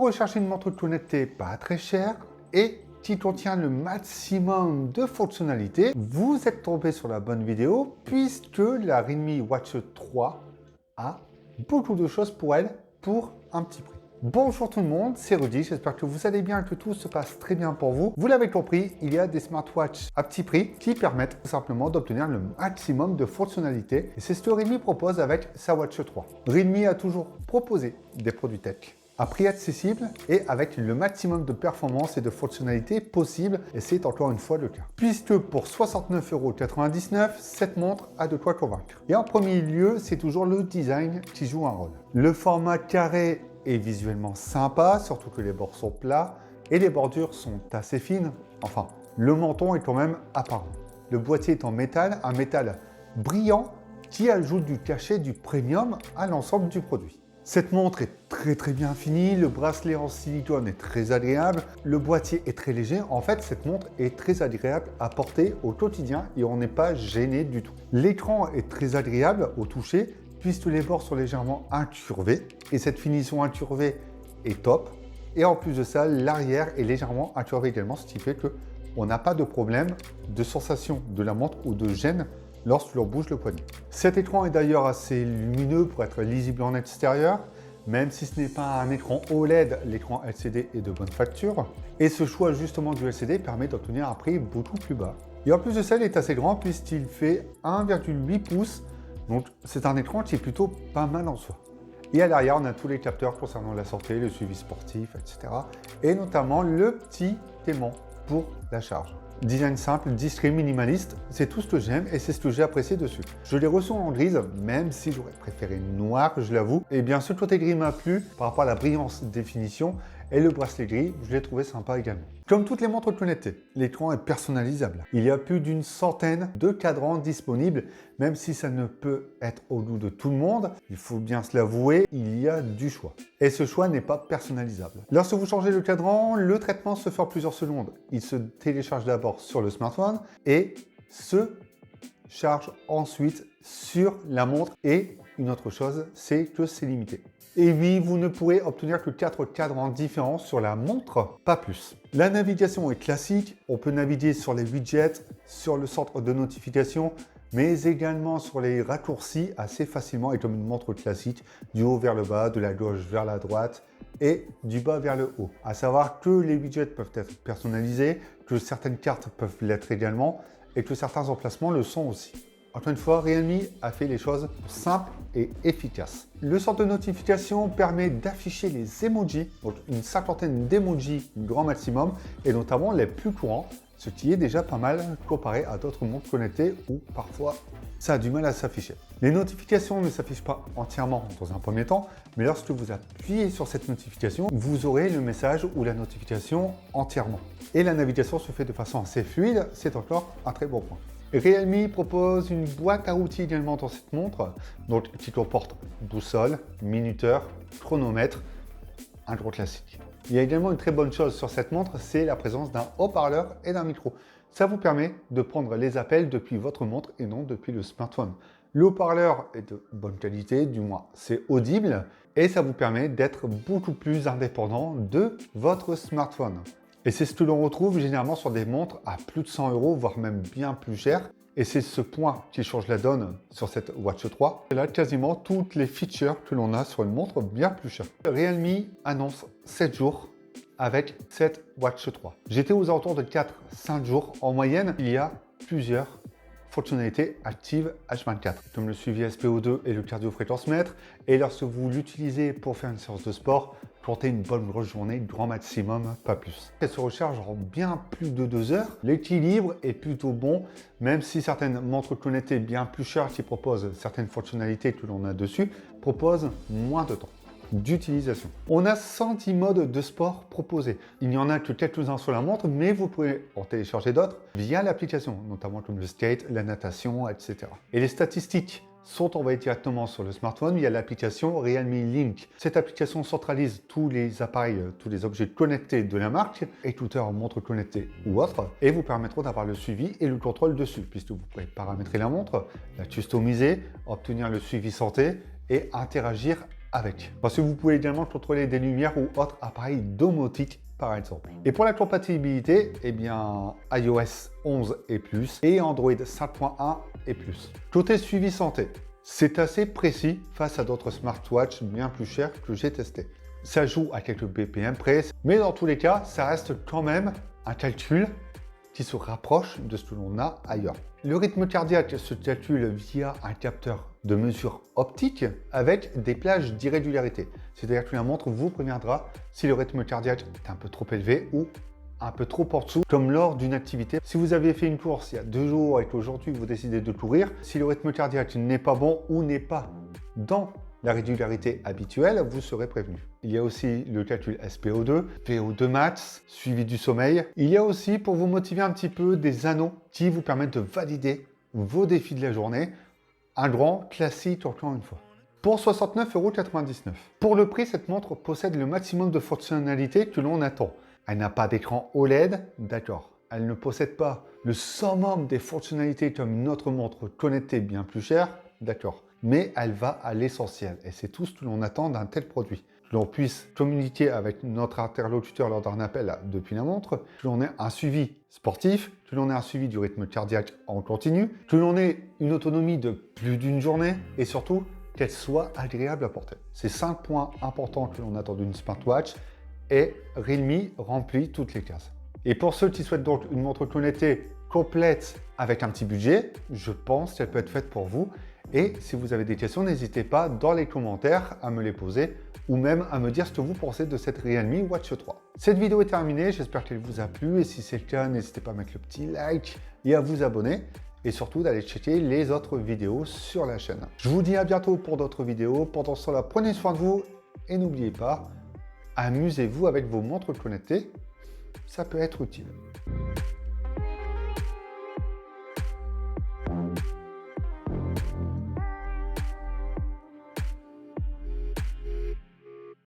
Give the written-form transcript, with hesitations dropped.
recherchez une montre connectée pas très chère et qui contient le maximum de fonctionnalités, vous êtes tombé sur la bonne vidéo puisque la Realme Watch 3 a beaucoup de choses pour elle pour un petit prix. Bonjour tout le monde, c'est Rudy, j'espère que vous allez bien et que tout se passe très bien pour vous. Vous l'avez compris, il y a des smartwatches à petit prix qui permettent tout simplement d'obtenir le maximum de fonctionnalités et c'est ce que Realme propose avec sa Watch 3. Realme a toujours proposé des produits tech à prix accessible et avec le maximum de performance et de fonctionnalités possibles, et c'est encore une fois le cas. Puisque pour 69,99 €, cette montre a de quoi convaincre. Et en premier lieu, c'est toujours le design qui joue un rôle. Le format carré est visuellement sympa, surtout que les bords sont plats et les bordures sont assez fines. Enfin, le menton est quand même apparent. Le boîtier est en métal, un métal brillant qui ajoute du cachet, du premium à l'ensemble du produit. Cette montre est très bien finie, le bracelet en silicone est très agréable, le boîtier est très léger. En fait, cette montre est très agréable à porter au quotidien et on n'est pas gêné du tout. L'écran est très agréable au toucher puisque les bords sont légèrement incurvés et cette finition incurvée est top. Et en plus de ça, l'arrière est légèrement incurvé également, ce qui fait qu'on n'a pas de problème de sensation de la montre ou de gêne lorsque l'on bouge le poignet. Cet écran est d'ailleurs assez lumineux pour être lisible en extérieur, même si ce n'est pas un écran OLED, l'écran LCD est de bonne facture. Et ce choix justement du LCD permet d'obtenir un prix beaucoup plus bas. Et en plus de ça, il est assez grand puisqu'il fait 1,8 pouces, donc c'est un écran qui est plutôt pas mal en soi. Et à l'arrière, on a tous les capteurs concernant la santé, le suivi sportif, etc. Et notamment le petit aimant pour la charge. Design simple, discret, minimaliste, c'est tout ce que j'aime et c'est ce que j'ai apprécié dessus. Je l'ai reçu en grise, même si j'aurais préféré noir, je l'avoue. Et bien, ce côté gris m'a plu par rapport à la brillance définition et le bracelet gris, je l'ai trouvé sympa également. Comme toutes les montres connectées, l'écran est personnalisable. Il y a plus d'une centaine de cadrans disponibles, même si ça ne peut être au goût de tout le monde, il faut bien se l'avouer, il y a du choix. Et ce choix n'est pas personnalisable. Lorsque vous changez le cadran, le traitement se fait en plusieurs secondes. Il se télécharge d'abord sur le smartphone et se charge ensuite sur la montre. Et une autre chose, c'est que c'est limité. Et oui, vous ne pourrez obtenir que 4 cadrans différents sur la montre, pas plus. La navigation est classique, on peut naviguer sur les widgets, sur le centre de notification, mais également sur les raccourcis assez facilement et comme une montre classique, du haut vers le bas, de la gauche vers la droite et du bas vers le haut. À savoir que les widgets peuvent être personnalisés, que certaines cartes peuvent l'être également et que certains emplacements le sont aussi. Encore une fois, Realme a fait les choses simples et efficaces. Le centre de notification permet d'afficher les emojis, donc une cinquantaine d'emojis grand maximum, et notamment les plus courants, ce qui est déjà pas mal comparé à d'autres montres connectées où parfois ça a du mal à s'afficher. Les notifications ne s'affichent pas entièrement dans un premier temps, mais lorsque vous appuyez sur cette notification, vous aurez le message ou la notification entièrement. Et la navigation se fait de façon assez fluide, c'est encore un très bon point. Realme propose une boîte à outils également dans cette montre, donc qui comporte boussole, minuteur, chronomètre, un gros classique. Il y a également une très bonne chose sur cette montre, c'est la présence d'un haut-parleur et d'un micro. Ça vous permet de prendre les appels depuis votre montre et non depuis le smartphone. Le haut-parleur est de bonne qualité, du moins c'est audible, et ça vous permet d'être beaucoup plus indépendant de votre smartphone. Et c'est ce que l'on retrouve généralement sur des montres à plus de 100 €, voire même bien plus cher. Et c'est ce point qui change la donne sur cette Watch 3. Et là, quasiment toutes les features que l'on a sur une montre bien plus chère. Realme annonce 7 jours avec cette Watch 3. J'étais aux alentours de 4-5 jours en moyenne. Il y a plusieurs fonctionnalités actives H24, comme le suivi SPO2 et le cardio-fréquence-mètre. Et lorsque vous l'utilisez pour faire une séance de sport, comptez une bonne grosse journée, grand maximum, pas plus. Elle se recharge en bien plus de 2 heures. L'équilibre est plutôt bon, même si certaines montres connectées bien plus chères qui proposent certaines fonctionnalités que l'on a dessus, proposent moins de temps d'utilisation. On a 110 modes de sport proposés. Il n'y en a que quelques-uns sur la montre, mais vous pouvez en télécharger d'autres via l'application, notamment comme le skate, la natation, etc. Et les statistiques sont envoyées directement sur le smartphone via l'application Realme Link. Cette application centralise tous les appareils, tous les objets connectés de la marque, écouteurs, montres connectées ou autres, et vous permettront d'avoir le suivi et le contrôle dessus, puisque vous pouvez paramétrer la montre, la customiser, obtenir le suivi santé et interagir avec. Parce que vous pouvez également contrôler des lumières ou autres appareils domotiques par exemple. Et pour la compatibilité, eh bien iOS 11 et plus et Android 5.1 et plus. Côté suivi santé, c'est assez précis face à d'autres smartwatches bien plus chers que j'ai testés. Ça joue à quelques BPM près, mais dans tous les cas, ça reste quand même un calcul qui se rapproche de ce que l'on a ailleurs. Le rythme cardiaque se calcule via un capteur de mesure optique avec des plages d'irrégularité. C'est-à-dire que la montre vous préviendra si le rythme cardiaque est un peu trop élevé ou un peu trop en dessous, comme lors d'une activité. Si vous avez fait une course il y a 2 jours et qu'aujourd'hui vous décidez de courir, si le rythme cardiaque n'est pas bon ou n'est pas dans la régularité habituelle, vous serez prévenu. Il y a aussi le calcul SPO2, VO2 max, suivi du sommeil. Il y a aussi, pour vous motiver un petit peu, des anneaux qui vous permettent de valider vos défis de la journée. Un grand classique encore une fois. Pour 69,99 €. Pour le prix, cette montre possède le maximum de fonctionnalités que l'on attend. Elle n'a pas d'écran OLED, d'accord. Elle ne possède pas le summum des fonctionnalités comme notre montre connectée bien plus chère, d'accord. Mais elle va à l'essentiel et c'est tout ce que l'on attend d'un tel produit. Que l'on puisse communiquer avec notre interlocuteur lors d'un appel depuis la montre, que l'on ait un suivi sportif, que l'on ait un suivi du rythme cardiaque en continu, que l'on ait une autonomie de plus d'une journée et surtout qu'elle soit agréable à porter. C'est 5 points importants que l'on attend d'une smartwatch et Realme remplit toutes les cases. Et pour ceux qui souhaitent donc une montre connectée complète avec un petit budget, je pense qu'elle peut être faite pour vous. Et si vous avez des questions, n'hésitez pas dans les commentaires à me les poser ou même à me dire ce que vous pensez de cette Realme Watch 3. Cette vidéo est terminée, j'espère qu'elle vous a plu et si c'est le cas, n'hésitez pas à mettre le petit like et à vous abonner et surtout d'aller checker les autres vidéos sur la chaîne. Je vous dis à bientôt pour d'autres vidéos. Pendant ce temps-là, prenez soin de vous et n'oubliez pas, amusez-vous avec vos montres connectées, ça peut être utile.